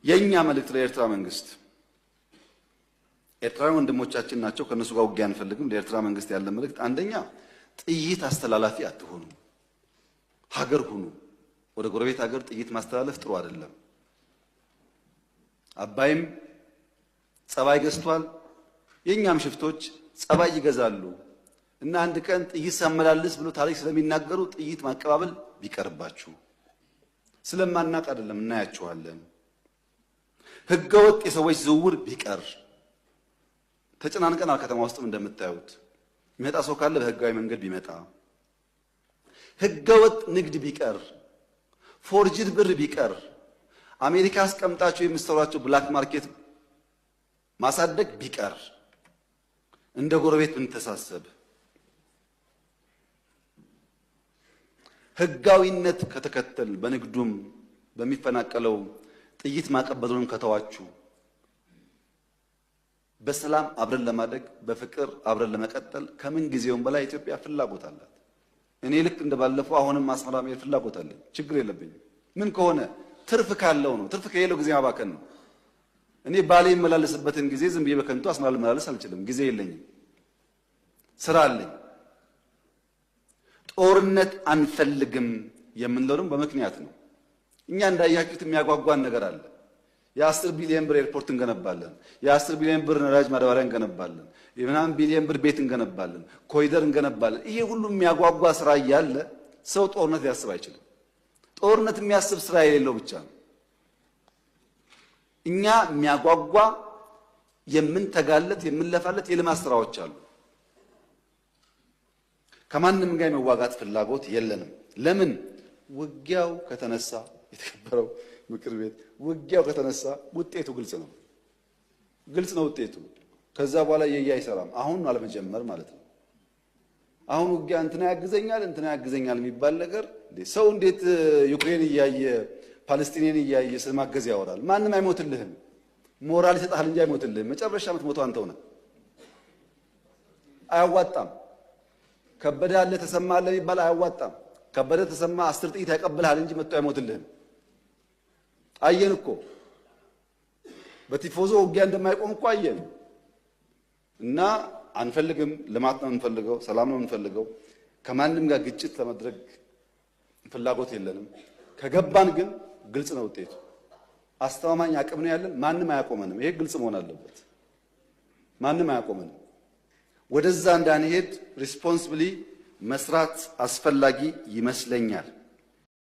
የኛ መልእክት ለኤርትራ መንግስት ኤርትራውያን ወንድሞቻችን ናቸው። ከነሱ ጋር ውጊያ አንፈልግም። ለኤርትራ መንግስት ያለ መልእክት አንደኛ ጥይት አስተላላፊ አትሆኑ፣ ሀገር ሁኑ። ወደ ጎረቤት ሀገር ጥይት ማስተላለፍ ጥሩ አይደለም። አባይም ጸባይ ገዝቷል፣ የኛም ሽፍቶች ጸባይ ይገዛሉ እና አንድ ቀን ጥይት ሳመላልስ ብሎ ታሪክ ስለሚናገሩ ጥይት ማቀባበል ቢቀርባችሁ። ስለማናቅ አይደለም፣ እናያችኋለን። ህገወጥ የሰዎች ዝውውር ቢቀር። ተጨናንቀናል። ከተማ ውስጥም እንደምታዩት የሚመጣ ሰው ካለ በህጋዊ መንገድ ቢመጣ። ህገወጥ ንግድ ቢቀር፣ ፎርጅድ ብር ቢቀር፣ አሜሪካ አስቀምጣችሁ የምትሰሯቸው ብላክ ማርኬት ማሳደግ ቢቀር፣ እንደ ጎረቤት ብንተሳሰብ፣ ህጋዊነት ከተከተል በንግዱም በሚፈናቀለው ጥይት ማቀበሉን ከተዋችሁ በሰላም አብረን ለማደግ በፍቅር አብረን ለመቀጠል ከምን ጊዜውም በላይ ኢትዮጵያ ፍላጎት አላት። እኔ ልክ እንደባለፈው አሁንም አስመራ መሄድ ፍላጎት አለኝ። ችግር የለብኝም። ምን ከሆነ ትርፍ ካለው ነው። ትርፍ ከሌለው ጊዜ ማባከን ነው። እኔ ባሌ የመላለስበትን ጊዜ ዝም ብዬ በከንቱ አስመራ ልመላለስ አልችልም። ጊዜ የለኝም፣ ስራ አለኝ። ጦርነት አንፈልግም የምንለውም በምክንያት ነው። እኛ እንዳያችሁት የሚያጓጓን ነገር አለ። የ10 ቢሊዮን ብር ኤርፖርት እንገነባለን፣ የ10 ቢሊዮን ብር ነዳጅ ማዳበሪያ እንገነባለን፣ የ9 ቢሊዮን ብር ቤት እንገነባለን፣ ኮሪደር እንገነባለን። ይሄ ሁሉ የሚያጓጓ ስራ እያለ ሰው ጦርነት ሊያስብ አይችልም። ጦርነት የሚያስብ ስራ የሌለው ብቻ ነው። እኛ የሚያጓጓ የምንተጋለት የምንለፋለት የልማት ስራዎች አሉ። ከማንም ጋር የመዋጋት ፍላጎት የለንም። ለምን? ውጊያው ከተነሳ የተከበረው ምክር ቤት ውጊያው ከተነሳ ውጤቱ ግልጽ ነው። ግልጽ ነው ውጤቱ። ከዛ በኋላ አይሰራም። አሁን አለመጀመር ማለት ነው። አሁን ውጊያ እንትና ያግዘኛል የሚባል ነገር ሰው እንዴት ዩክሬን እያየ ፓለስቲኔን እያየ ስለማገዝ ያወራል? ማንም አይሞትልህም። ሞራል ይሰጣል እንጂ አይሞትልህም። መጨረሻ የምትሞተው አንተው ነህ። አያዋጣም። ከበደ አለ ተሰማ አለ የሚባል አያዋጣም። ከበደ ተሰማ 10 ጥይት ያቀብልሃል እንጂ መጥቶ አይሞትልህም። አየን እኮ በቲፎዞ ውጊያ እንደማይቆም እኮ አየን። እና አንፈልግም። ልማት ነው የምንፈልገው፣ ሰላም ነው የምንፈልገው። ከማንም ጋር ግጭት ለማድረግ ፍላጎት የለንም። ከገባን ግን ግልጽ ነው ውጤቱ። አስተማማኝ አቅም ነው ያለን። ማንም አያቆመንም። ይሄ ግልጽ መሆን አለበት። ማንም አያቆመንም። ወደዛ እንዳንሄድ ሪስፖንሲብሊ መስራት አስፈላጊ ይመስለኛል።